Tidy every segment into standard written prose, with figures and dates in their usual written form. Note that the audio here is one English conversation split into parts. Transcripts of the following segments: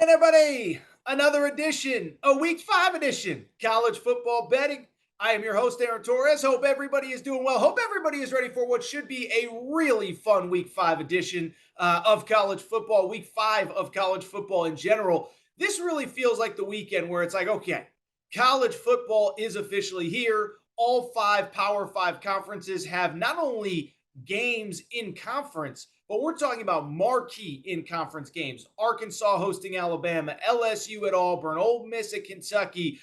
And everybody, another edition, a week 5 edition, college football betting. I am your host, Aaron Torres. Hope everybody is doing well. Hope everybody is ready for what should be a really fun week 5 edition of college football, week 5 of college football in general. This really feels like the weekend where it's like, okay, college football is officially here. All 5 Power 5 conferences have not only games in conference, but we're talking about marquee in conference games. Arkansas hosting Alabama, LSU at Auburn, Ole Miss at Kentucky,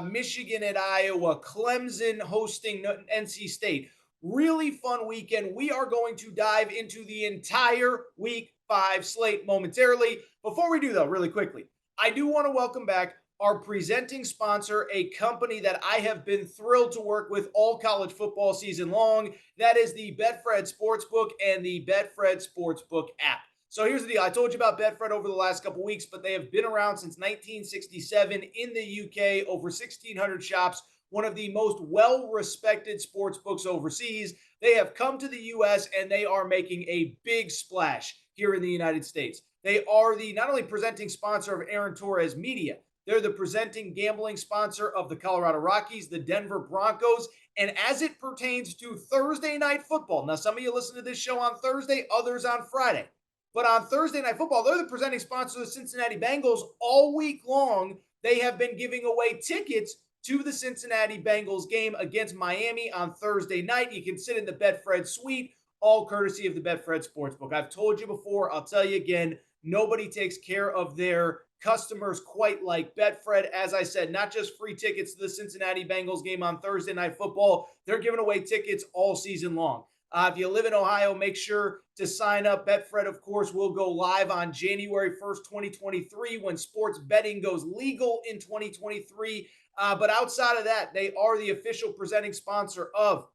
Michigan at Iowa, Clemson hosting NC State. Really fun weekend. We are going to dive into the entire week 5 slate momentarily. Before we do, though, really quickly, I do want to welcome back our presenting sponsor, a company that I have been thrilled to work with all college football season long. That is the Betfred Sportsbook and the Betfred Sportsbook app. So here's the deal. I told you about Betfred over the last couple weeks, but they have been around since 1967 in the UK, over 1,600 shops, one of the most well-respected sports books overseas. They have come to the US and they are making a big splash here in the United States. They are the not only presenting sponsor of Aaron Torres Media, they're the presenting gambling sponsor of the Colorado Rockies, the Denver Broncos, and as it pertains to Thursday night football. Now, some of you listen to this show on Thursday, others on Friday. But on Thursday night football, they're the presenting sponsor of the Cincinnati Bengals all week long. They have been giving away tickets to the Cincinnati Bengals game against Miami on Thursday night. You can sit in the Betfred suite, all courtesy of the Betfred Sportsbook. I've told you before, I'll tell you again, nobody takes care of their customers quite like Betfred. As I said, not just free tickets to the Cincinnati Bengals game on Thursday night football, they're giving away tickets all season long. If you live in Ohio, make sure to sign up. Betfred, of course, will go live on January 1st, 2023, when sports betting goes legal in 2023. But outside of that, they are the official presenting sponsor of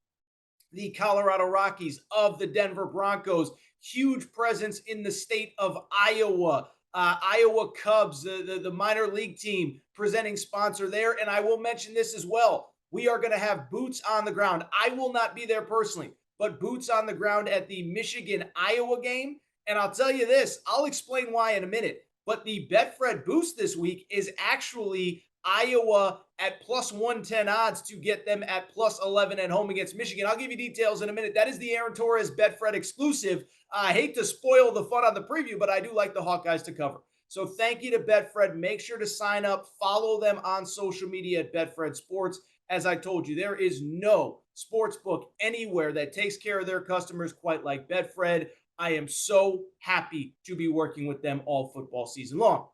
the Colorado Rockies, of the Denver Broncos. Huge presence in the state of Iowa. Iowa Cubs, the minor league team, presenting sponsor there. And I will mention this as well. We are going to have boots on the ground. I will not be there personally, but boots on the ground at the Michigan-Iowa game. And I'll tell you this, I'll explain why in a minute. But the Betfred boost this week is actually Iowa at plus 110 odds to get them at plus 11 at home against Michigan. I'll give you details in a minute. That is the Aaron Torres Betfred exclusive. I hate to spoil the fun on the preview, but I do like the Hawkeyes to cover. So thank you to Betfred. Make sure to sign up. Follow them on social media at Betfred Sports. As I told you, there is no sports book anywhere that takes care of their customers quite like Betfred. I am so happy to be working with them all football season long.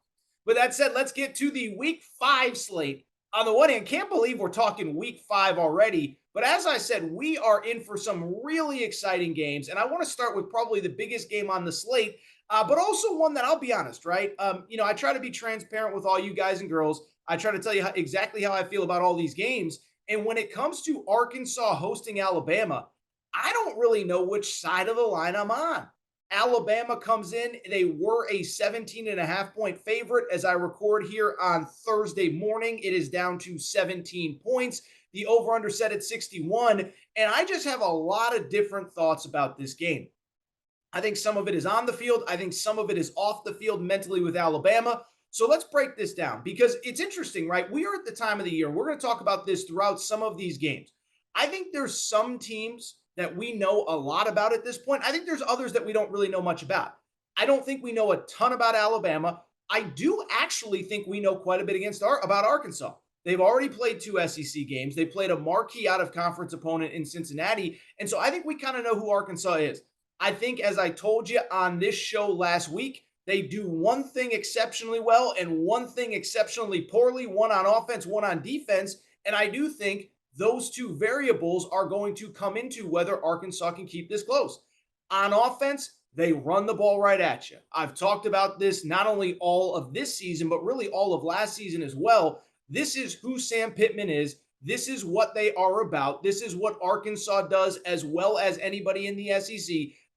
With that said, let's get to the week 5 slate. On the one hand, can't believe we're talking week 5 already. But as I said, we are in for some really exciting games. And I want to start with probably the biggest game on the slate, but also one that I'll be honest, right? I try to be transparent with all you guys and girls. I try to tell you exactly how I feel about all these games. And when it comes to Arkansas hosting Alabama, I don't really know which side of the line I'm on. Alabama comes in. They were a 17.5-point favorite as I record here on Thursday morning. It is down to 17 points. The over-under set at 61. And I just have a lot of different thoughts about this game. I think some of it is on the field. I think some of it is off the field mentally with Alabama. So let's break this down because it's interesting, right? We are at the time of the year. We're going to talk about this throughout some of these games. I think there's some teams that we know a lot about at this point. I think there's others that we don't really know much about. I don't think we know a ton about Alabama. I do actually think we know quite a bit about Arkansas. They've already played 2 SEC games. They played a marquee out-of-conference opponent in Cincinnati. And so I think we kind of know who Arkansas is. I think, as I told you on this show last week, they do one thing exceptionally well and one thing exceptionally poorly, one on offense, one on defense. And I do think those 2 variables are going to come into whether Arkansas can keep this close. On offense, they run the ball right at you. I've talked about this not only all of this season, but really all of last season as well. This is who Sam Pittman is. This is what they are about. This is what Arkansas does as well as anybody in the SEC.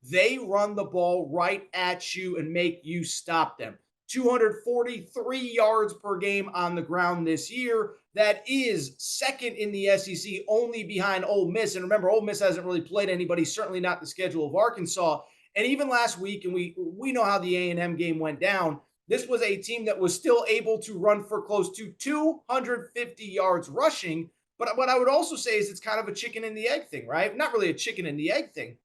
They run the ball right at you and make you stop them. 243 yards per game on the ground this year. That is second in the SEC, only behind Ole Miss. And remember, Ole Miss hasn't really played anybody, certainly not the schedule of Arkansas. And even last week, and we know how the A&M game went down, this was a team that was still able to run for close to 250 yards rushing. But what I would also say is it's kind of a chicken and the egg thing, right? Not really a chicken and the egg thing.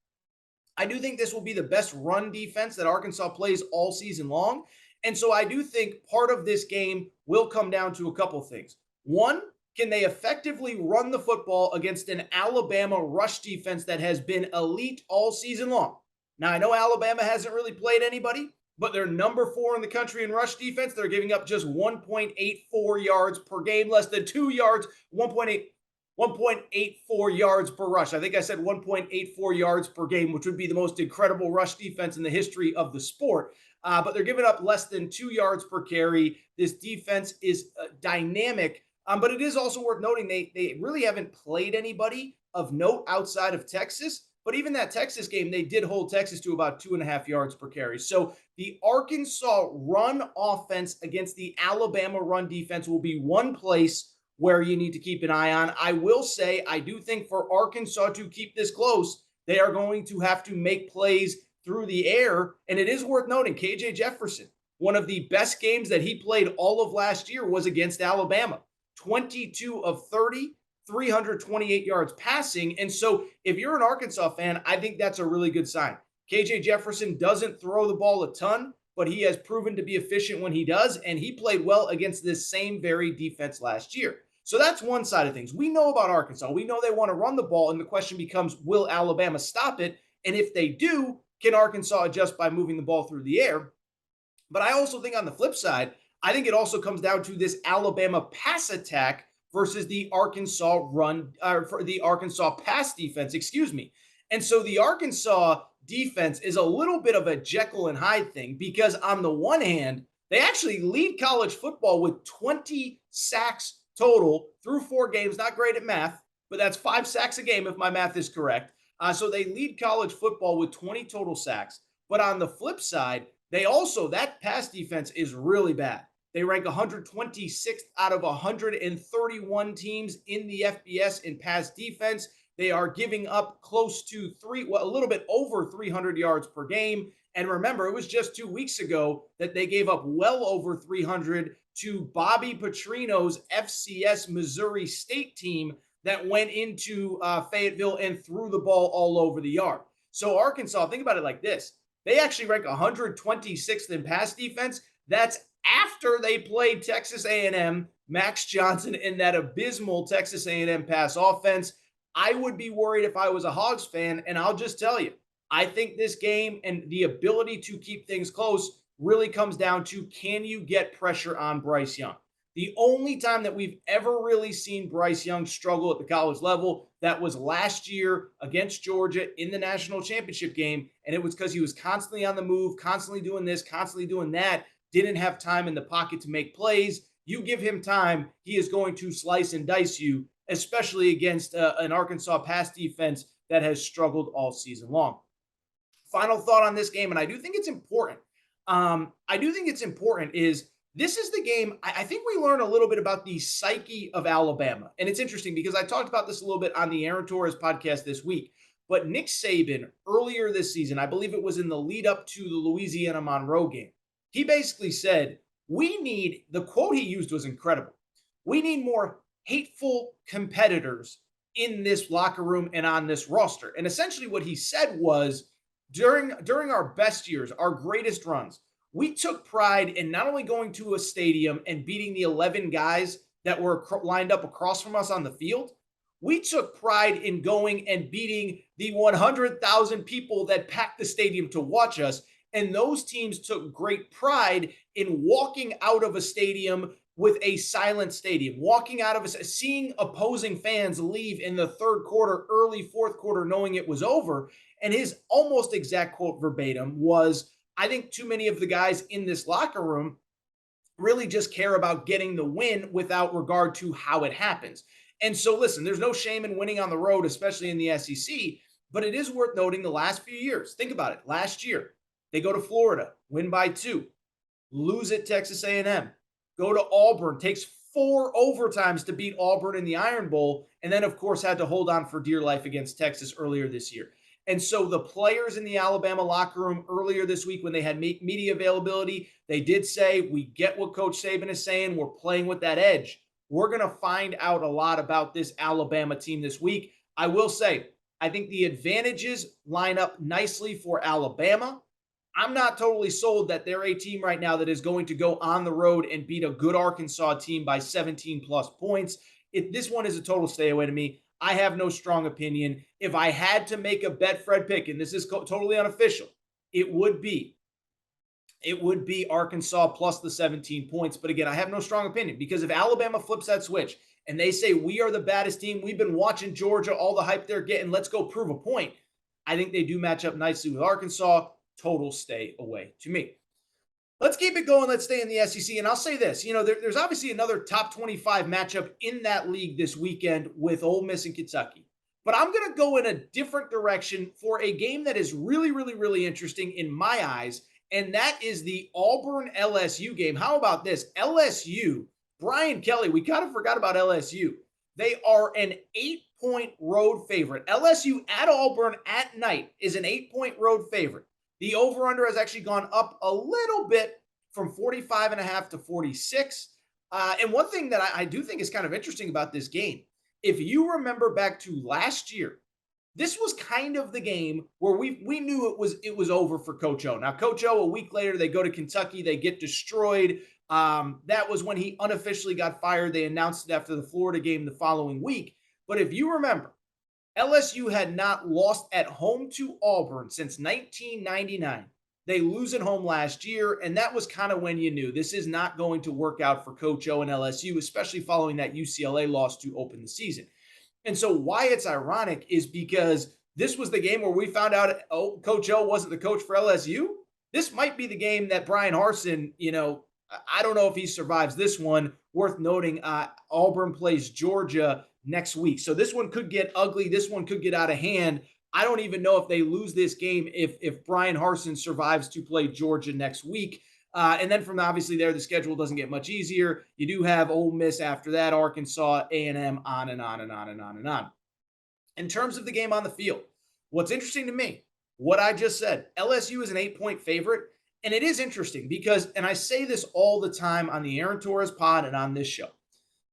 I do think this will be the best run defense that Arkansas plays all season long. And so I do think part of this game will come down to a couple things. One, can they effectively run the football against an Alabama rush defense that has been elite all season long? Now, I know Alabama hasn't really played anybody, but they're number 4 in the country in rush defense. They're giving up just 1.84 yards per game, less than 2 yards, 1.84 yards per rush. I think I said 1.84 yards per game, which would be the most incredible rush defense in the history of the sport. But they're giving up less than 2 yards per carry. This defense is dynamic, but it is also worth noting they really haven't played anybody of note outside of Texas. But even that Texas game, they did hold Texas to about 2.5 yards per carry. So the Arkansas run offense against the Alabama run defense will be one place where you need to keep an eye on. I will say, I do think for Arkansas to keep this close, they are going to have to make plays through the air. And it is worth noting, KJ Jefferson, one of the best games that he played all of last year was against Alabama. 22 of 30, 328 yards passing. And so if you're an Arkansas fan, I think that's a really good sign. KJ Jefferson doesn't throw the ball a ton, but he has proven to be efficient when he does. And he played well against this same very defense last year. So that's one side of things. We know about Arkansas. We know they want to run the ball. And the question becomes, will Alabama stop it? And if they do, can Arkansas adjust by moving the ball through the air? But I also think on the flip side, I think it also comes down to this Alabama pass attack versus the Arkansas for the Arkansas pass defense, excuse me. And so the Arkansas defense is a little bit of a Jekyll and Hyde thing because on the one hand, they actually lead college football with 20 sacks total through 4 games. Not great at math, but that's 5 sacks a game if my math is correct. So they lead college football with 20 total sacks. But on the flip side, that pass defense is really bad. They rank 126th out of 131 teams in the FBS in pass defense. They are giving up close to a little bit over 300 yards per game. And remember, it was just 2 weeks ago that they gave up well over 300 to Bobby Petrino's FCS Missouri State team that went into Fayetteville and threw the ball all over the yard. So Arkansas, think about it like this. They actually rank 126th in pass defense. That's after they played Texas A&M, Max Johnson, in that abysmal Texas A&M pass offense. I would be worried if I was a Hogs fan, and I'll just tell you, I think this game and the ability to keep things close really comes down to, can you get pressure on Bryce Young? The only time that we've ever really seen Bryce Young struggle at the college level, that was last year against Georgia in the national championship game. And it was because he was constantly on the move, constantly doing this, constantly doing that, didn't have time in the pocket to make plays. You give him time, he is going to slice and dice you, especially against an Arkansas pass defense that has struggled all season long. Final thought on this game, and I do think it's important. Is this is the game, I think we learn a little bit about the psyche of Alabama. And it's interesting because I talked about this a little bit on the Aaron Torres podcast this week. But Nick Saban, earlier this season, I believe it was in the lead up to the Louisiana Monroe game, he basically said, the quote he used was incredible. We need more hateful competitors in this locker room and on this roster. And essentially what he said was, during our best years, our greatest runs, we took pride in not only going to a stadium and beating the 11 guys that were lined up across from us on the field. We took pride in going and beating the 100,000 people that packed the stadium to watch us. And those teams took great pride in walking out of a stadium with a silent stadium, walking out of seeing opposing fans leave in the third quarter, early fourth quarter, knowing it was over. And his almost exact quote verbatim was, I think too many of the guys in this locker room really just care about getting the win without regard to how it happens. And so listen, there's no shame in winning on the road, especially in the SEC, but it is worth noting the last few years. Think about it. Last year, they go to Florida, win by 2, lose at Texas A&M, go to Auburn, takes 4 overtimes to beat Auburn in the Iron Bowl, and then, of course, had to hold on for dear life against Texas earlier this year. And so the players in the Alabama locker room earlier this week, when they had media availability, they did say, we get what Coach Saban is saying. We're playing with that edge. We're going to find out a lot about this Alabama team this week. I will say, I think the advantages line up nicely for Alabama. I'm not totally sold that they're a team right now that is going to go on the road and beat a good Arkansas team by 17 plus points. This one is a total stay away to me. I have no strong opinion. If I had to make a bet, Fred pick, and this is totally unofficial, it would be Arkansas plus the 17 points. But again, I have no strong opinion because if Alabama flips that switch and they say, we are the baddest team, we've been watching Georgia, all the hype they're getting, let's go prove a point. I think they do match up nicely with Arkansas. Total stay away to me. Let's keep it going. Let's stay in the SEC. And I'll say this, there's obviously another top 25 matchup in that league this weekend with Ole Miss and Kentucky. But I'm going to go in a different direction for a game that is really, really, really interesting in my eyes. And that is the Auburn LSU game. How about this? LSU, Brian Kelly, we kind of forgot about LSU. They are an 8-point road favorite. LSU at Auburn at night is an 8-point road favorite. The over-under has actually gone up a little bit from 45.5 to 46. And one thing that I do think is kind of interesting about this game, if you remember back to last year, this was kind of the game where we knew it was over for Coach O. Now, Coach O, a week later, they go to Kentucky, they get destroyed. That was when he unofficially got fired. They announced it after the Florida game the following week. But if you remember, LSU had not lost at home to Auburn since 1999. They lose at home last year, and that was kind of when you knew this is not going to work out for Coach O and LSU, especially following that UCLA loss to open the season. And so why it's ironic is because this was the game where we found out Coach O wasn't the coach for LSU. This might be the game that Brian Harsin, I don't know if he survives this one. Worth noting, Auburn plays Georgia next week. So this one could get ugly. This one could get out of hand. I don't even know if they lose this game if Brian Harsin survives to play Georgia next week. And then from obviously there, the schedule doesn't get much easier. You do have Ole Miss after that, Arkansas, A&M, on and on and on and on and on. In terms of the game on the field, what's interesting to me, what I just said, LSU is an 8-point favorite. And it is interesting because, and I say this all the time on the Aaron Torres pod and on this show,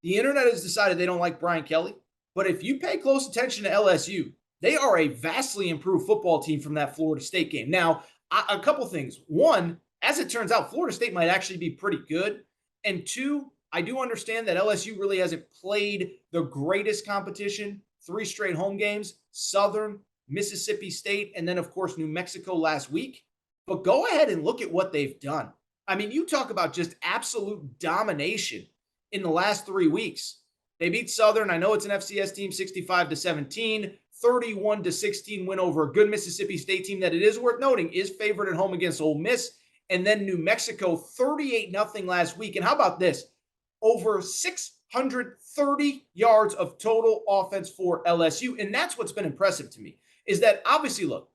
the internet has decided they don't like Brian Kelly. But if you pay close attention to LSU, they are a vastly improved football team from that Florida State game. Now, a couple things. One, as it turns out, Florida State might actually be pretty good. And two, I do understand that LSU really hasn't played the greatest competition. 3 straight home games, Southern, Mississippi State, and then, of course, New Mexico last week. But go ahead and look at what they've done. I mean, you talk about just absolute domination in the last 3 weeks. They beat Southern. I know it's an FCS team, 65-17, 31-16 win over a good Mississippi State team that, it is worth noting, is favored at home against Ole Miss. And then New Mexico, 38-0 last week. And how about this? Over 630 yards of total offense for LSU. And that's what's been impressive to me, is that obviously, look,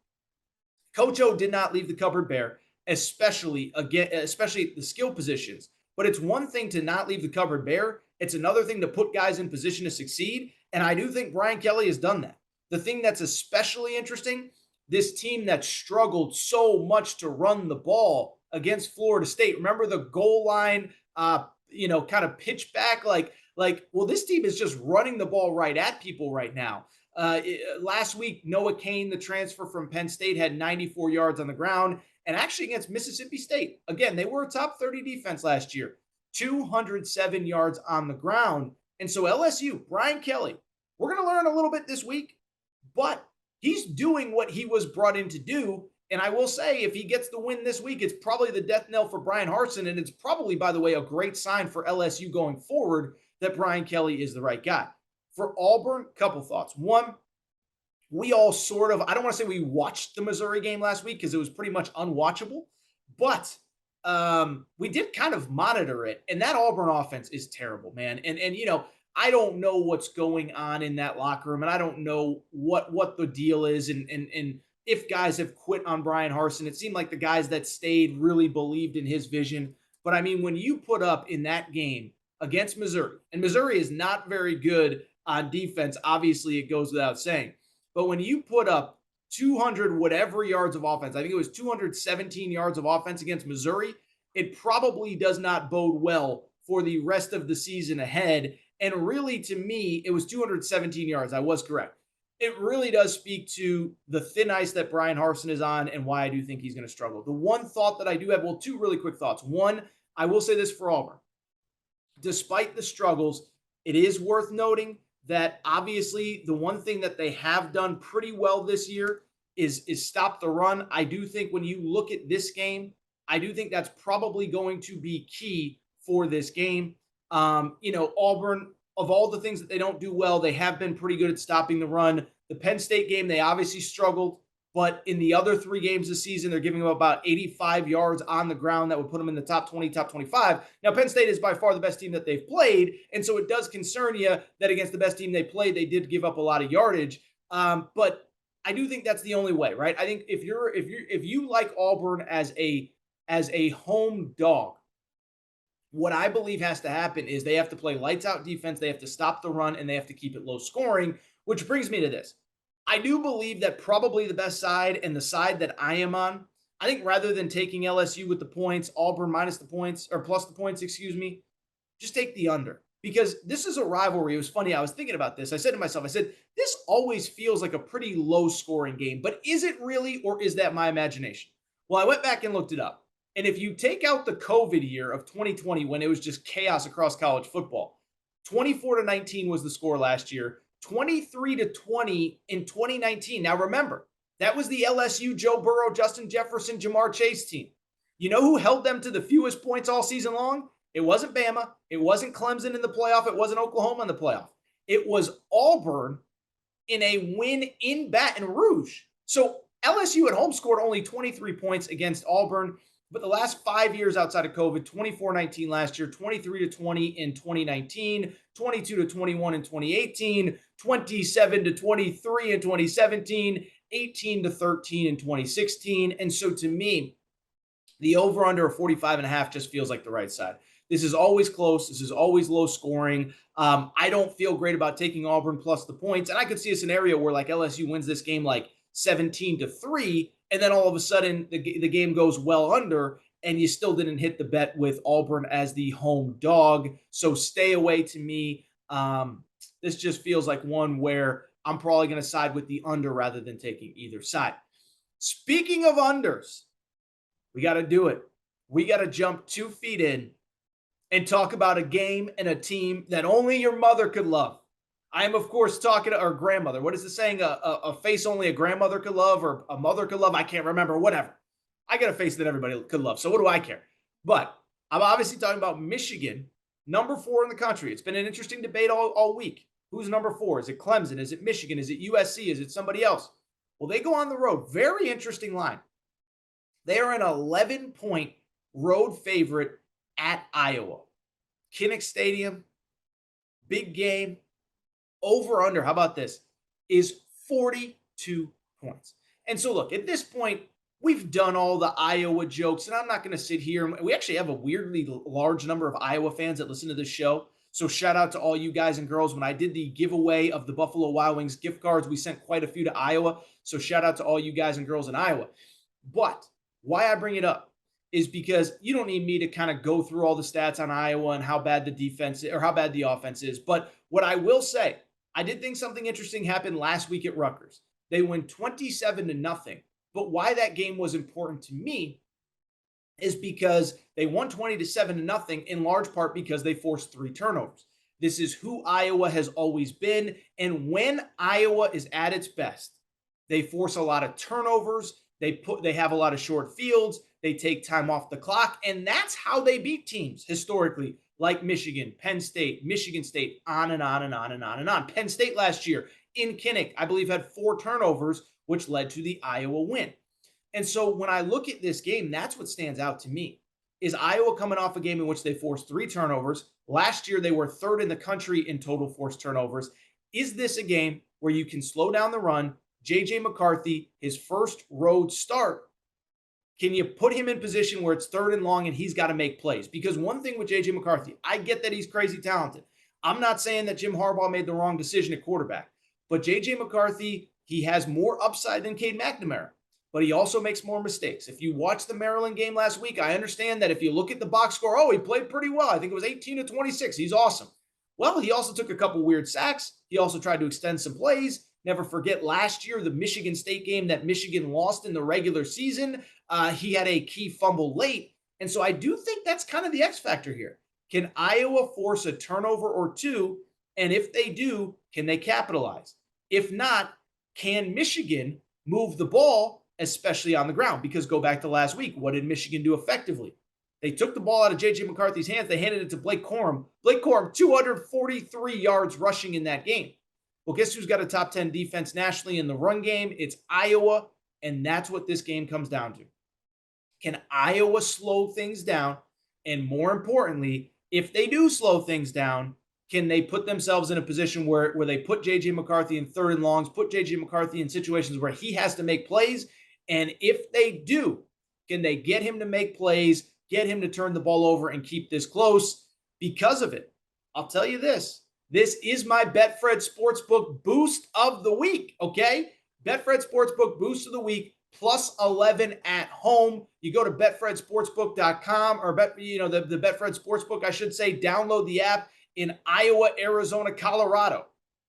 Coach O did not leave the cupboard bare, especially the skill positions. But it's one thing to not leave the cupboard bare. It's another thing to put guys in position to succeed. And I do think Brian Kelly has done that. The thing that's especially interesting, this team that struggled so much to run the ball against Florida State. Remember the goal line, kind of pitch back well, this team is just running the ball right at people right now. Last week, Noah Cain, the transfer from Penn State, had 94 yards on the ground. And actually against Mississippi State, again, they were a top 30 defense last year, 207 yards on the ground. And so LSU, Brian Kelly, we're going to learn a little bit this week, but he's doing what he was brought in to do. And I will say, if he gets the win this week, it's probably the death knell for Brian Harsin. And it's probably, by the way, a great sign for LSU going forward that Brian Kelly is the right guy. For Auburn, couple thoughts. One, we all I don't want to say we watched the Missouri game last week because it was pretty much unwatchable, but we did kind of monitor it. And that Auburn offense is terrible, man. And I don't know what's going on in that locker room, and I don't know what the deal is and if guys have quit on Brian Harsin. It seemed like the guys that stayed really believed in his vision. But I mean, when you put up in that game against Missouri, and Missouri is not very good on defense, obviously it goes without saying. But when you put up 200 whatever yards of offense. I think it was 217 yards of offense against Missouri. It probably does not bode well for the rest of the season ahead. And really, to me, it was 217 yards. I was correct. It really does speak to the thin ice that Brian Harsin is on and why I do think he's going to struggle. The one thought that I do have, well, two really quick thoughts. One, I will say this for Auburn. Despite the struggles, it is worth noting that obviously the one thing that they have done pretty well this year is stop the run. I do think when you look at this game, I do think that's probably going to be key for this game. Auburn, of all the things that they don't do well, they have been pretty good at stopping the run. The Penn State game, they obviously struggled, but in the other three games this season, they're giving them about 85 yards on the ground. That would put them in the top 20, top 25. Now, Penn State is by far the best team that they've played, and so it does concern you that against the best team they played, they did give up a lot of yardage. But I do think that's the only way, right? I think if you like Auburn as a home dog, what I believe has to happen is they have to play lights out defense, they have to stop the run, and they have to keep it low scoring, which brings me to this. I do believe that probably the best side and the side that I am on, I think rather than taking LSU with the points, Auburn minus the points, or plus the points, just take the under. Because this is a rivalry. It was funny. I was thinking about this. I said to myself, this always feels like a pretty low scoring game, but is it really, or is that my imagination? Well, I went back and looked it up. And if you take out the COVID year of 2020, when it was just chaos across college football, 24-19 was the score last year, 23-20 in 2019. Now remember, that was the LSU, Joe Burrow, Justin Jefferson, Jamar Chase team. You know who held them to the fewest points all season long? It wasn't Bama. It wasn't Clemson in the playoff. It wasn't Oklahoma in the playoff. It was Auburn in a win in Baton Rouge. So LSU at home scored only 23 points against Auburn. But the last 5 years outside of COVID, 24-19 last year, 23-20 in 2019, 22-21 in 2018, 27-23 in 2017, 18-13 in 2016. And so to me, the over-under of 45.5 just feels like the right side. This is always close. This is always low scoring. I don't feel great about taking Auburn plus the points. And I could see a scenario where like LSU wins this game like 17-3, and then all of a sudden the game goes well under, and you still didn't hit the bet with Auburn as the home dog. So stay away to me. This just feels like one where I'm probably going to side with the under rather than taking either side. Speaking of unders, we got to do it. We got to jump 2 feet in and talk about a game and a team that only your mother could love. I am, of course, talking to our grandmother. What is the saying? A face only a grandmother could love, or a mother could love? I can't remember. Whatever. I got a face that everybody could love. So what do I care? But I'm obviously talking about Michigan, number 4 in the country. It's been an interesting debate all week. Who's number 4? Is it Clemson? Is it Michigan? Is it USC? Is it somebody else? Well, they go on the road. Very interesting line. They are an 11-point road favorite at Iowa. Kinnick Stadium, big game. Over under, how about this, is 42 points. And so look, at this point, we've done all the Iowa jokes, and I'm not going to sit here. We actually have a weirdly large number of Iowa fans that listen to this show. So shout out to all you guys and girls. When I did the giveaway of the Buffalo Wild Wings gift cards, we sent quite a few to Iowa. So shout out to all you guys and girls in Iowa. But why I bring it up is because you don't need me to kind of go through all the stats on Iowa and how bad the defense or how bad the offense is. But what I will say, I did think something interesting happened last week at Rutgers. They win 27-0. But why that game was important to me is because they won 20-7-0 in large part because they forced 3 turnovers. This is who Iowa has always been. And when Iowa is at its best, they force a lot of turnovers. They have a lot of short fields. They take time off the clock. And that's how they beat teams historically, like Michigan, Penn State, Michigan State, on and on and on and on and on. Penn State last year in Kinnick, I believe, had 4 turnovers, which led to the Iowa win. And so when I look at this game, that's what stands out to me, is Iowa coming off a game in which they forced 3 turnovers. Last year, they were 3rd in the country in total forced turnovers. Is this a game where you can slow down the run? J.J. McCarthy, his first road start, can you put him in position where it's 3rd and long and he's got to make plays? Because one thing with J.J. McCarthy, I get that he's crazy talented. I'm not saying that Jim Harbaugh made the wrong decision at quarterback. But J.J. McCarthy he has more upside than Cade McNamara, but he also makes more mistakes. If you watch the Maryland game last week, I understand that if you look at the box score, oh, he played pretty well. I think it was 18 to 26. He's awesome. Well, he also took a couple weird sacks. He also tried to extend some plays. Never forget last year, the Michigan State game that Michigan lost in the regular season. He had a key fumble late. And so I do think that's kind of the X factor here. Can Iowa force a turnover or two? And if they do, can they capitalize? If not, can Michigan move the ball, especially on the ground? Because go back to last week, what did Michigan do effectively? They took the ball out of J.J. McCarthy's hands. They handed it to Blake Corum. Blake Corum, 243 yards rushing in that game. Well, guess who's got a top 10 defense nationally in the run game? It's Iowa, and that's what this game comes down to. Can Iowa slow things down? And more importantly, if they do slow things down, can they put themselves in a position where they put J.J. McCarthy in third and longs, put J.J. McCarthy in situations where he has to make plays? And if they do, can they get him to make plays, get him to turn the ball over and keep this close? Because of it, I'll tell you this. This is my Betfred Sportsbook boost of the week, okay? Betfred Sportsbook boost of the week, plus 11 at home. You go to betfredsportsbook.com or the Betfred Sportsbook, I should say, download the app in Iowa, Arizona, Colorado.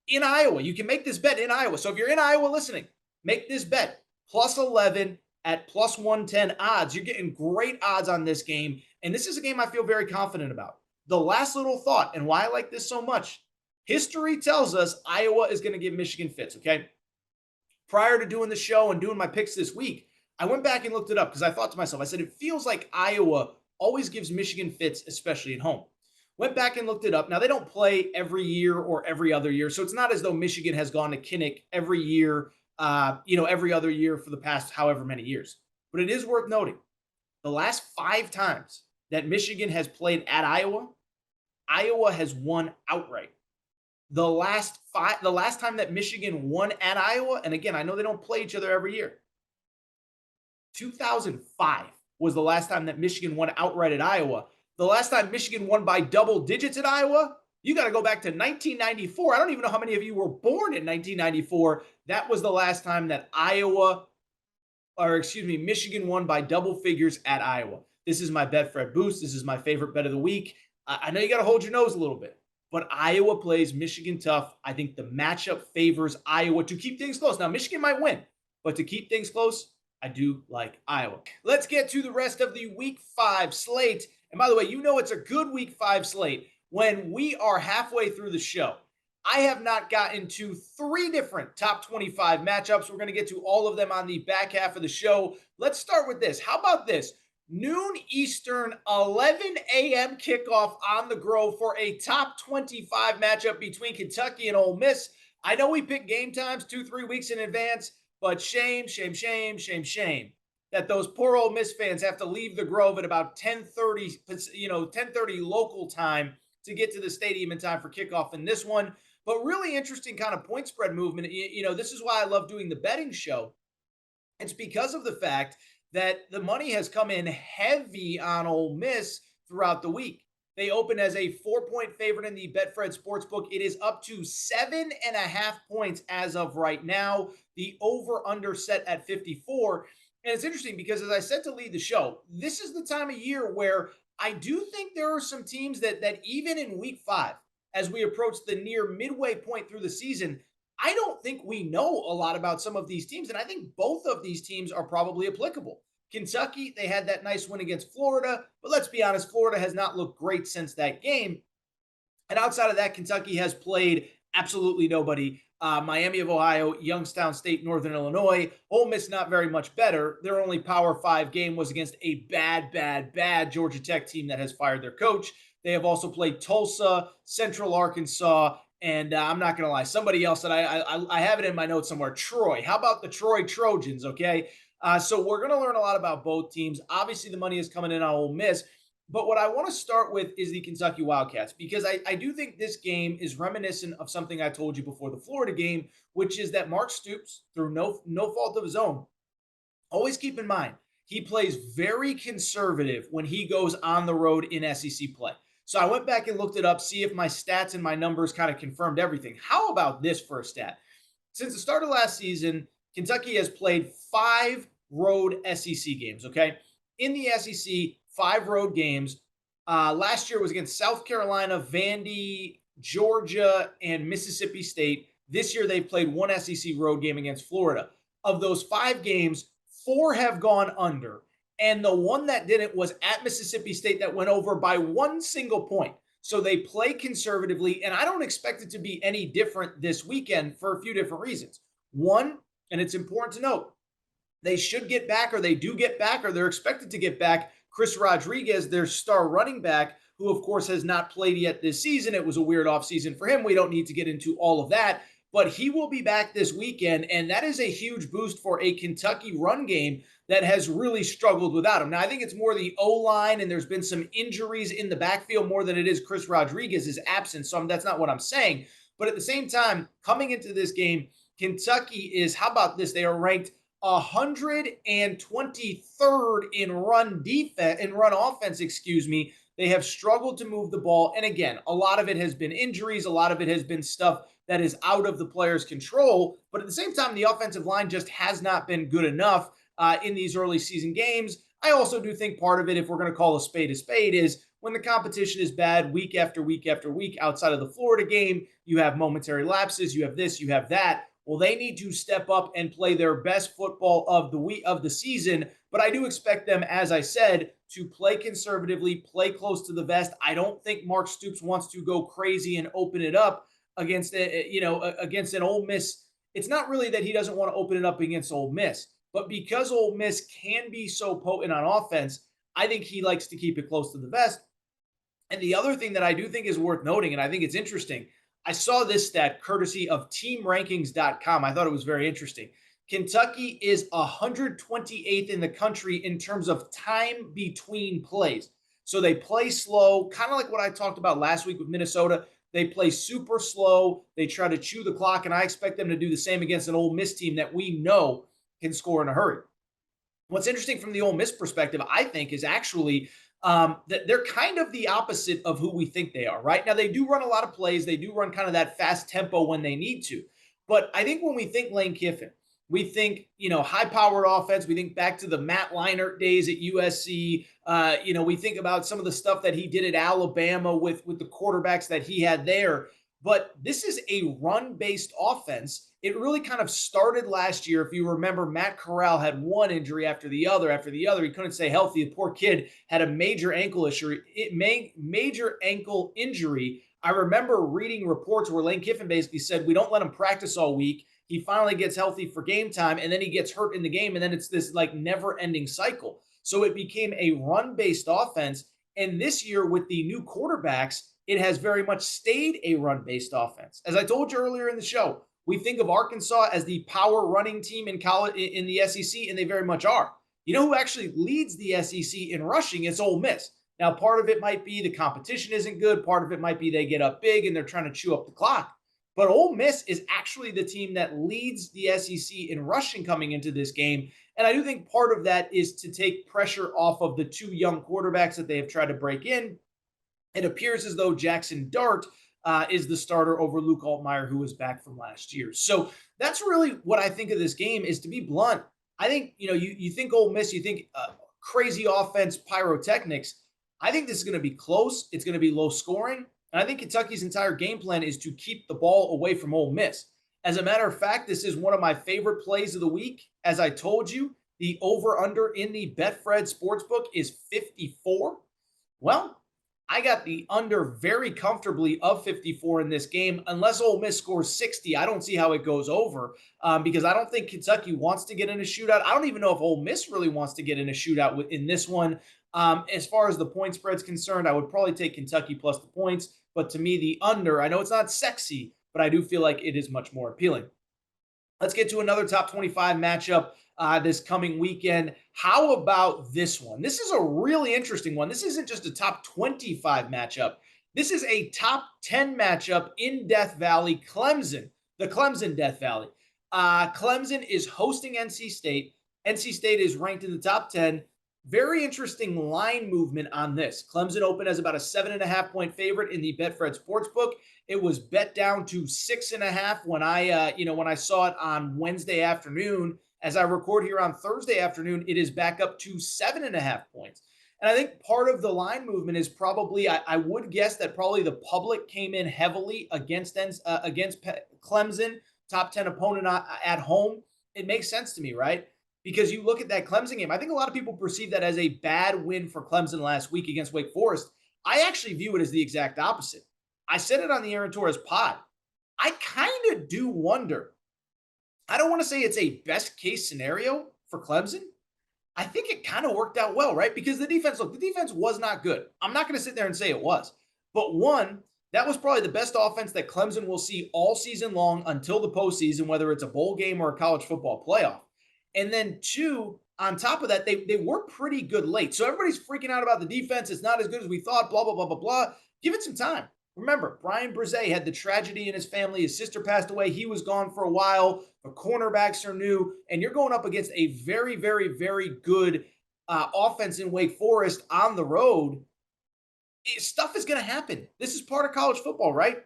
In Iowa, you can make this bet in Iowa. So if you're in Iowa listening, make this bet. Plus 11 at plus 110 odds. You're getting great odds on this game. And this is a game I feel very confident about. The last little thought and why I like this so much. History tells us Iowa is going to give Michigan fits, okay? Prior to doing the show and doing my picks this week, I went back and looked it up because I thought to myself, I said, it feels like Iowa always gives Michigan fits, especially at home. Went back and looked it up. Now, they don't play every year or every other year, so it's not as though Michigan has gone to Kinnick every year, every other year for the past however many years. But it is worth noting, the last 5 times that Michigan has played at Iowa, Iowa has won outright. The last time that Michigan won at Iowa, and again, I know they don't play each other every year, 2005 was the last time that Michigan won outright at Iowa. The last time Michigan won by double digits at Iowa, you got to go back to 1994. I don't even know how many of you were born in 1994. That was the last time that Michigan won by double figures at Iowa. This is my Betfred boost. This is my favorite bet of the week. I know you got to hold your nose a little bit, but Iowa plays Michigan tough. I think the matchup favors Iowa to keep things close. Now, Michigan might win, but to keep things close, I do like Iowa. Let's get to the rest of the Week 5 slate. And by the way, you know it's a good Week 5 slate when we are halfway through the show. I have not gotten to 3 different top 25 matchups. We're going to get to all of them on the back half of the show. Let's start with this. How about this? Noon Eastern, 11 a.m. kickoff on the Grove for a top 25 matchup between Kentucky and Ole Miss. I know we pick game times 2-3 weeks in advance, but shame that those poor Ole Miss fans have to leave the Grove at about 10:30, 10:30 local time to get to the stadium in time for kickoff in this one. But really interesting kind of point spread movement. This is why I love doing the betting show. It's because of the fact that the money has come in heavy on Ole Miss throughout the week. They open as a 4-point favorite in the Betfred Sportsbook. It is up to 7.5 points as of right now. The over-under set at 54. And it's interesting because, as I said to lead the show, this is the time of year where I do think there are some teams that even in Week 5, as we approach the near midway point through the season, I don't think we know a lot about some of these teams, and I think both of these teams are probably applicable. Kentucky, they had that nice win against Florida, but let's be honest, Florida has not looked great since that game. And outside of that, Kentucky has played absolutely nobody. Miami of Ohio, Youngstown State, Northern Illinois. Ole Miss not very much better. Their only Power 5 game was against a bad Georgia Tech team that has fired their coach. They have also played Tulsa, Central Arkansas, and I'm not going to lie, somebody else that I have it in my notes somewhere, Troy. How about the Troy Trojans, okay? So we're going to learn a lot about both teams. Obviously, the money is coming in on Ole Miss. But what I want to start with is the Kentucky Wildcats, because I do think this game is reminiscent of something I told you before the Florida game, which is that Mark Stoops, through no fault of his own, always keep in mind, he plays very conservative when he goes on the road in SEC play. So I went back and looked it up, see if my stats and my numbers kind of confirmed everything. How about this first stat? Since the start of last season, Kentucky has played 5 road SEC games, okay? In the SEC, 5 road games. Last year was against South Carolina, Vandy, Georgia, and Mississippi State. This year they've played one SEC road game against Florida. Of those 5 games, 4 have gone under. And the one that didn't was at Mississippi State that went over by one single point. So they play conservatively, and I don't expect it to be any different this weekend for a few different reasons. One, and it's important to note, they should get back, or they do get back, or they're expected to get back Chris Rodriguez, their star running back, who, of course, has not played yet this season. It was a weird offseason for him. We don't need to get into all of that, but he will be back this weekend, and that is a huge boost for a Kentucky run game that has really struggled without him. Now, I think it's more the O-line, and there's been some injuries in the backfield more than it is Chris Rodriguez's absence, so that's not what I'm saying. But at the same time, coming into this game, Kentucky is, how about this? They are ranked 123rd in run defense, in run offense, excuse me. They have struggled to move the ball. And again, a lot of it has been injuries. A lot of it has been stuff that is out of the player's control. But at the same time, the offensive line just has not been good enough in these early season games. I also do think part of it, if we're going to call a spade, is when the competition is bad week after week after week outside of the Florida game. You have momentary lapses. You have this, you have that. Well, they need to step up and play their best football of the week of the season. But I do expect them, as I said, to play conservatively, play close to the vest. I don't think Mark Stoops wants to go crazy and open it up against against an Ole Miss. It's not really that he doesn't want to open it up against Ole Miss, but because Ole Miss can be so potent on offense, I think he likes to keep it close to the vest. And the other thing that I do think is worth noting, and I think it's interesting, I saw this stat courtesy of teamrankings.com. I thought it was very interesting. Kentucky is 128th in the country in terms of time between plays. So they play slow, kind of like what I talked about last week with Minnesota. They play super slow. They try to chew the clock, and I expect them to do the same against an Ole Miss team that we know can score in a hurry. What's interesting from the Ole Miss perspective, I think, is actually that they're kind of the opposite of who we think they are, right? Now, they do run a lot of plays. They do run kind of that fast tempo when they need to. But I think when we think Lane Kiffin, we think, high-powered offense. We think back to the Matt Leinart days at USC. We think about some of the stuff that he did at Alabama with the quarterbacks that he had there. But this is a run-based offense. It really kind of started last year. If you remember, Matt Corral had one injury after the other. He couldn't stay healthy. The poor kid had a major ankle issue. Major ankle injury. I remember reading reports where Lane Kiffin basically said, we don't let him practice all week. He finally gets healthy for game time, and then he gets hurt in the game, and then it's this never-ending cycle. So it became a run-based offense. And this year with the new quarterbacks, it has very much stayed a run-based offense. As I told you earlier in the show, we think of Arkansas as the power running team in college in the SEC, and they very much are. You know who actually leads the SEC in rushing? It's Ole Miss. Now, part of it might be the competition isn't good. Part of it might be they get up big and they're trying to chew up the clock. But Ole Miss is actually the team that leads the SEC in rushing coming into this game. And I do think part of that is to take pressure off of the 2 young quarterbacks that they have tried to break in. It appears as though Jackson Dart is the starter over Luke Altmaier, who was back from last year. So that's really what I think of this game. Is to be blunt, I think, you think Ole Miss, you think crazy offense, pyrotechnics. I think this is going to be close. It's going to be low scoring. And I think Kentucky's entire game plan is to keep the ball away from Ole Miss. As a matter of fact, this is one of my favorite plays of the week. As I told you, the over-under in the Betfred Sportsbook is 54. Well, I got the under very comfortably of 54 in this game. Unless Ole Miss scores 60, I don't see how it goes over because I don't think Kentucky wants to get in a shootout. I don't even know if Ole Miss really wants to get in a shootout in this one. As far as the point spread's concerned, I would probably take Kentucky plus the points. But to me, the under, I know it's not sexy, but I do feel like it is much more appealing. Let's get to another top 25 matchup this coming weekend. How about this one? This is a really interesting one. This isn't just a top 25 matchup. This is a top 10 matchup in Death Valley, Clemson, the Clemson Death Valley. Clemson is hosting NC State. NC State is ranked in the top 10. Very interesting line movement on this. Clemson opened as about a 7.5 point favorite in the Betfred Sportsbook. It was bet down to 6.5 when I saw it on Wednesday afternoon. As I record here on Thursday afternoon, it is back up to 7.5 points. And I think part of the line movement is probably, I would guess that probably the public came in heavily against Clemson, top 10 opponent at home. It makes sense to me, right? Because you look at that Clemson game, I think a lot of people perceive that as a bad win for Clemson last week against Wake Forest. I actually view it as the exact opposite. I said it on the Aaron Torres pod. I kind of do wonder. I don't want to say it's a best case scenario for Clemson. I think it kind of worked out well, right? Because the defense was not good. I'm not going to sit there and say it was. But one, that was probably the best offense that Clemson will see all season long until the postseason, whether it's a bowl game or a college football playoff. And then two, on top of that, they were pretty good late. So everybody's freaking out about the defense. It's not as good as we thought, blah, blah, blah, blah, blah. Give it some time. Remember, Brian Brzee had the tragedy in his family. His sister passed away. He was gone for a while. The cornerbacks are new. And you're going up against a very, very, very good offense in Wake Forest on the road. Stuff is going to happen. This is part of college football, right?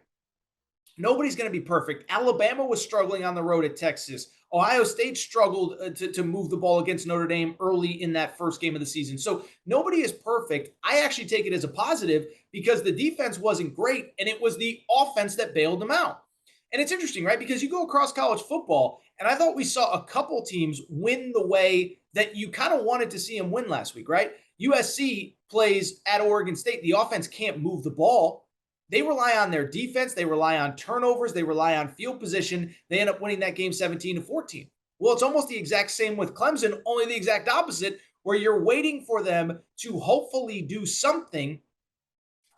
Nobody's going to be perfect. Alabama was struggling on the road at Texas. Ohio State struggled to move the ball against Notre Dame early in that first game of the season. So nobody is perfect. I actually take it as a positive because the defense wasn't great, and it was the offense that bailed them out. And it's interesting, right? Because you go across college football, and I thought we saw a couple teams win the way that you kind of wanted to see them win last week, right? USC plays at Oregon State. The offense can't move the ball. They rely on their defense. They rely on turnovers. They rely on field position. They end up winning that game 17-14. Well, it's almost the exact same with Clemson, only the exact opposite, where you're waiting for them to hopefully do something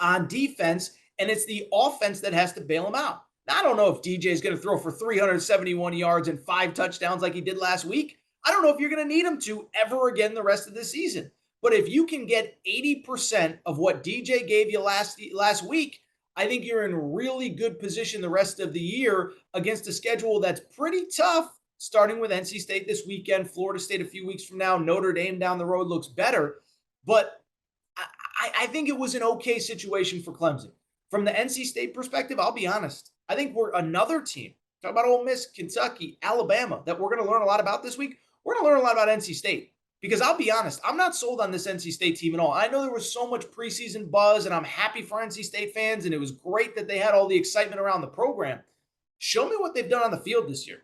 on defense, and it's the offense that has to bail them out. Now, I don't know if DJ is going to throw for 371 yards and 5 touchdowns like he did last week. I don't know if you're going to need him to ever again the rest of the season. But if you can get 80% of what DJ gave you last week, I think you're in really good position the rest of the year against a schedule that's pretty tough, starting with NC State this weekend, Florida State a few weeks from now, Notre Dame down the road looks better. But I think it was an okay situation for Clemson. From the NC State perspective, I'll be honest. I think we're another team, talk about Ole Miss, Kentucky, Alabama, that we're going to learn a lot about this week. We're going to learn a lot about NC State. Because I'll be honest, I'm not sold on this NC State team at all. I know there was so much preseason buzz, and I'm happy for NC State fans, and it was great that they had all the excitement around the program. Show me what they've done on the field this year.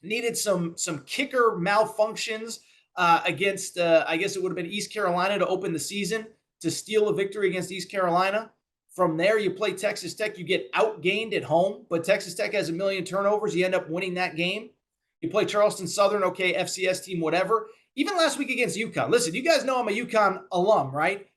Needed some kicker malfunctions against, I guess it would have been East Carolina to open the season, to steal a victory against East Carolina. From there, you play Texas Tech. You get outgained at home, but Texas Tech has a million turnovers. You end up winning that game. You play Charleston Southern, okay, FCS team, whatever. Even last week against UConn. Listen, you guys know I'm a UConn alum, right?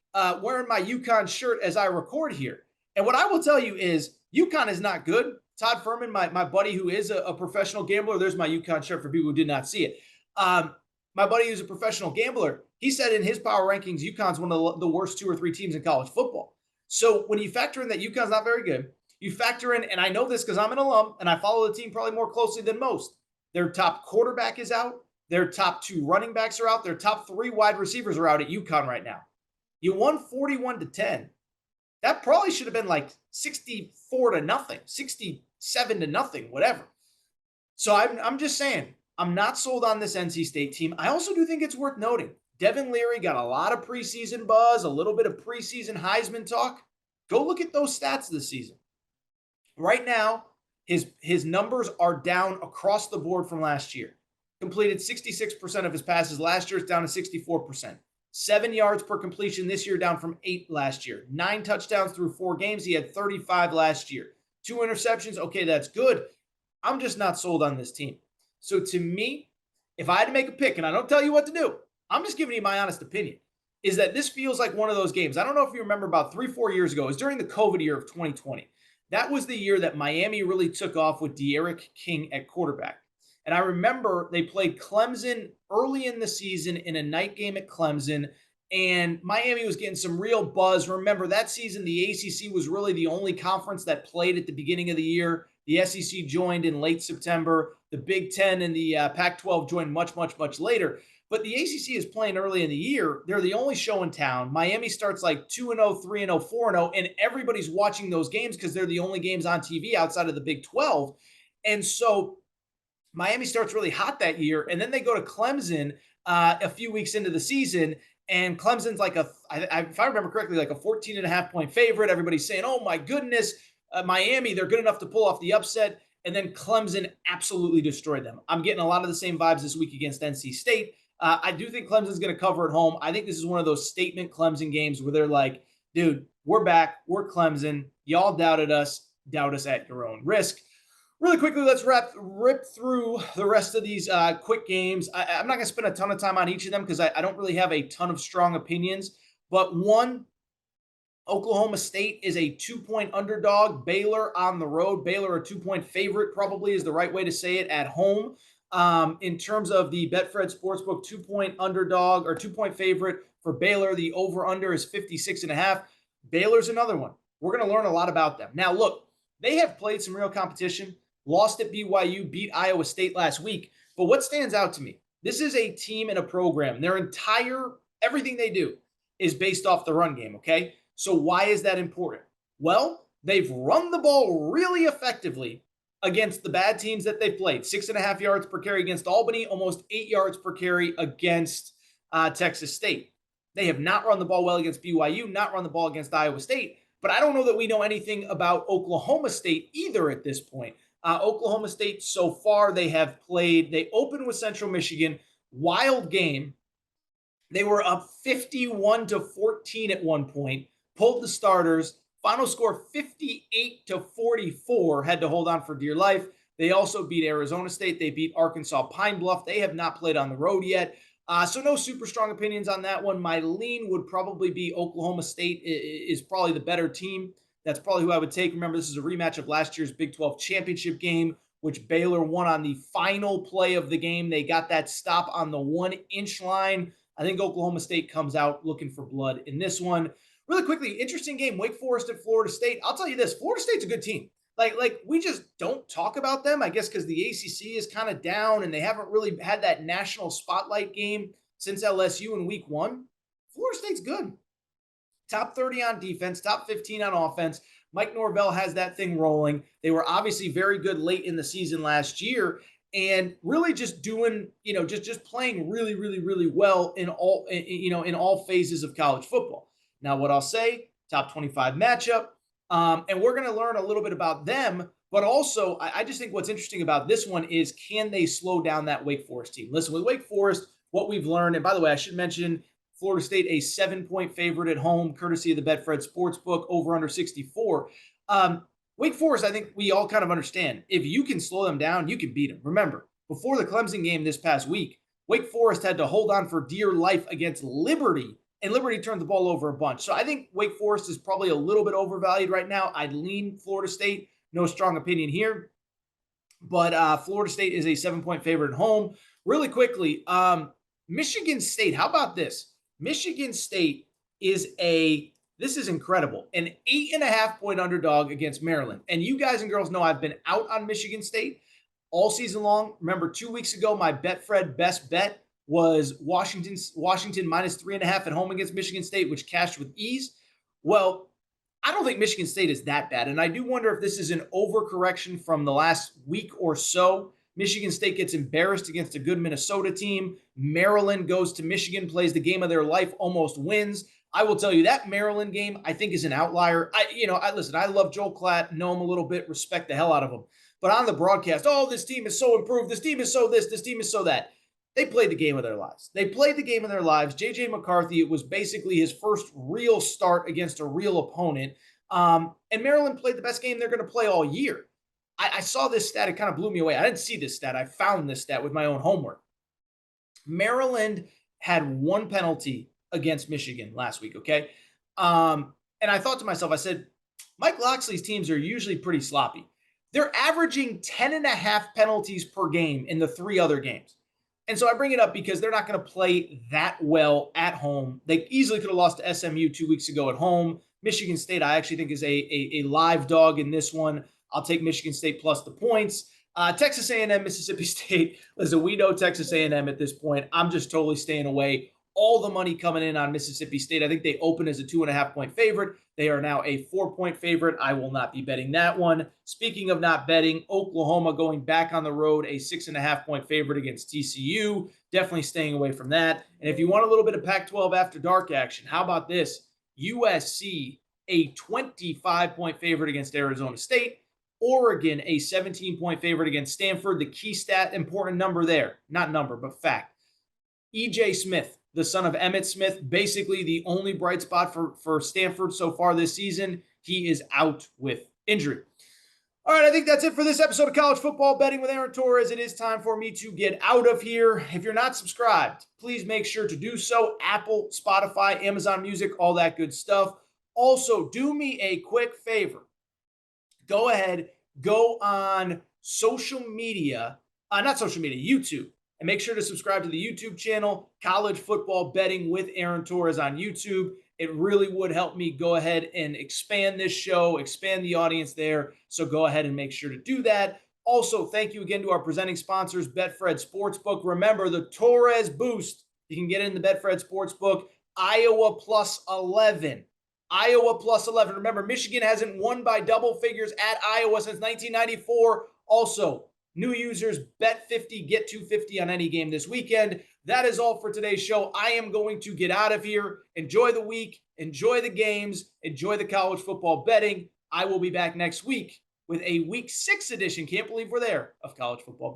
Wearing my UConn shirt as I record here. And what I will tell you is UConn is not good. Todd Furman, my buddy who is a professional gambler, there's my UConn shirt for people who did not see it. My buddy who's a professional gambler, he said in his power rankings, UConn's one of the worst 2 or 3 teams in college football. So when you factor in that UConn's not very good, you factor in, and I know this because I'm an alum and I follow the team probably more closely than most. Their top quarterback is out. Their top 2 running backs are out. Their top 3 wide receivers are out at UConn right now. You won 41-10. That probably should have been like 64-0, 67-0, whatever. So I'm just saying, I'm not sold on this NC State team. I also do think it's worth noting, Devin Leary got a lot of preseason buzz, a little bit of preseason Heisman talk. Go look at those stats this season. Right now, his numbers are down across the board from last year. Completed 66% of his passes last year. It's down to 64%. 7 yards per completion this year, down from 8 last year. 9 touchdowns through 4 games. He had 35 last year. 2 interceptions. Okay, that's good. I'm just not sold on this team. So to me, if I had to make a pick, and I don't tell you what to do, I'm just giving you my honest opinion, is that this feels like one of those games. I don't know if you remember about 3-4 years ago. It was during the COVID year of 2020. That was the year that Miami really took off with D'Eriq King at quarterback. And I remember they played Clemson early in the season in a night game at Clemson, and Miami was getting some real buzz. Remember, that season, the ACC was really the only conference that played at the beginning of the year. The SEC joined in late September. The Big Ten and the Pac-12 joined much, much, much later. But the ACC is playing early in the year. They're the only show in town. Miami starts like 2-0, 3-0, 4-0, and everybody's watching those games because they're the only games on TV outside of the Big 12. And so Miami starts really hot that year, and then they go to Clemson a few weeks into the season, and Clemson's like if I remember correctly, like a 14.5 point favorite. Everybody's saying, oh my goodness, Miami, they're good enough to pull off the upset. And then Clemson absolutely destroyed them. I'm getting a lot of the same vibes this week against NC State. I do think Clemson's going to cover at home. I think this is one of those statement Clemson games where they're like, dude, we're back. We're Clemson. Y'all doubted us. Doubt us at your own risk. Really quickly, let's rip through the rest of these quick games. I'm not going to spend a ton of time on each of them because I don't really have a ton of strong opinions. But one, Oklahoma State is a 2-point underdog. Baylor on the road. Baylor a 2-point favorite probably is the right way to say it at home. In terms of the Betfred Sportsbook 2-point underdog or 2-point favorite for Baylor, the over-under is 56.5. Baylor's another one. We're going to learn a lot about them. Now, look, they have played some real competition, lost at BYU, beat Iowa State last week. But what stands out to me, this is a team and a program. Everything they do is based off the run game, okay? So why is that important? Well, they've run the ball really effectively against the bad teams that they've played. 6.5 yards per carry against Albany, almost 8 yards per carry against Texas State. They have not run the ball well against BYU, not run the ball against Iowa State, but I don't know that we know anything about Oklahoma State either at this point. Oklahoma State so far, they opened with Central Michigan, wild game. They were up 51-14 at one point, pulled the starters, final score 58-44, had to hold on for dear life. They also beat Arizona State. They beat Arkansas Pine Bluff. They have not played on the road yet. So no super strong opinions on that one. My lean would probably be Oklahoma State is probably the better team. That's probably who I would take. Remember, this is a rematch of last year's Big 12 championship game, which Baylor won on the final play of the game. They got that stop on the 1-inch line. I think Oklahoma State comes out looking for blood in this one. Really quickly, interesting game, Wake Forest at Florida State. I'll tell you this, Florida State's a good team. Like we just don't talk about them, I guess, because the ACC is kind of down and they haven't really had that national spotlight game since LSU in week 1. Florida State's good. Top 30 on defense, top 15 on offense. Mike Norvell has that thing rolling. They were obviously very good late in the season last year and really just doing, just playing really, really, really well in all phases of college football. Now, what I'll say, top 25 matchup, and we're going to learn a little bit about them, but also I just think what's interesting about this one is can they slow down that Wake Forest team? Listen, with Wake Forest, what we've learned, and by the way, I should mention Florida State a 7-point favorite at home, courtesy of the Betfred Sportsbook, over under 64. Wake Forest, I think we all kind of understand. If you can slow them down, you can beat them. Remember, before the Clemson game this past week, Wake Forest had to hold on for dear life against Liberty, and Liberty turned the ball over a bunch. So I think Wake Forest is probably a little bit overvalued right now. I'd lean Florida State. No strong opinion here. But Florida State is a 7-point favorite at home. Really quickly, Michigan State, how about this? Michigan State this is incredible, an 8.5-point underdog against Maryland. And you guys and girls know I've been out on Michigan State all season long. Remember, 2 weeks ago, my Betfred best bet was Washington minus 3.5 at home against Michigan State, which cashed with ease. Well, I don't think Michigan State is that bad. And I do wonder if this is an overcorrection from the last week or so. Michigan State gets embarrassed against a good Minnesota team. Maryland goes to Michigan, plays the game of their life, almost wins. I will tell you that Maryland game, I think, is an outlier. Listen, I love Joel Klatt, know him a little bit, respect the hell out of him. But on the broadcast, this team is so improved. This team is so this team is so that. They played the game of their lives. J.J. McCarthy, it was basically his first real start against a real opponent. And Maryland played the best game they're going to play all year. I saw this stat. It kind of blew me away. I didn't see this stat. I found this stat with my own homework. Maryland had 1 penalty against Michigan last week, okay? And I thought to myself, I said, Mike Loxley's teams are usually pretty sloppy. They're averaging 10.5 penalties per game in the 3 other games. And so I bring it up because they're not going to play that well at home. They easily could have lost to SMU 2 weeks ago at home. Michigan State, I actually think, is a live dog in this one. I'll take Michigan State plus the points. Texas A&M, Mississippi State. Listen, we know Texas A&M at this point. I'm just totally staying away. All the money coming in on Mississippi State. I think they opened as a 2.5-point favorite. They are now a 4-point favorite. I will not be betting that one. Speaking of not betting, Oklahoma going back on the road, a 6.5-point favorite against TCU. Definitely staying away from that. And if you want a little bit of Pac-12 after dark action, how about this? USC, a 25-point favorite against Arizona State. Oregon, a 17-point favorite against Stanford. The key stat, important number there. Not number, but fact. E.J. Smith, the son of Emmitt Smith, basically the only bright spot for Stanford so far this season. He is out with injury. All right, I think that's it for this episode of College Football Betting with Aaron Torres. It is time for me to get out of here. If you're not subscribed, please make sure to do so. Apple, Spotify, Amazon Music, all that good stuff. Also, do me a quick favor. Go ahead, go on social media, YouTube, and make sure to subscribe to the YouTube channel, College Football Betting with Aaron Torres on YouTube. It really would help me go ahead and expand this show, expand the audience there. So go ahead and make sure to do that. Also, thank you again to our presenting sponsors, Betfred Sportsbook. Remember, the Torres Boost, you can get in the Betfred Sportsbook, Iowa plus 11. Iowa plus 11. Remember, Michigan hasn't won by double figures at Iowa since 1994. Also, new users, bet 50, get 250 on any game this weekend. That is all for today's show. I am going to get out of here. Enjoy the week. Enjoy the games. Enjoy the college football betting. I will be back next week with a Week 6 edition, can't believe we're there, of College Football Betting.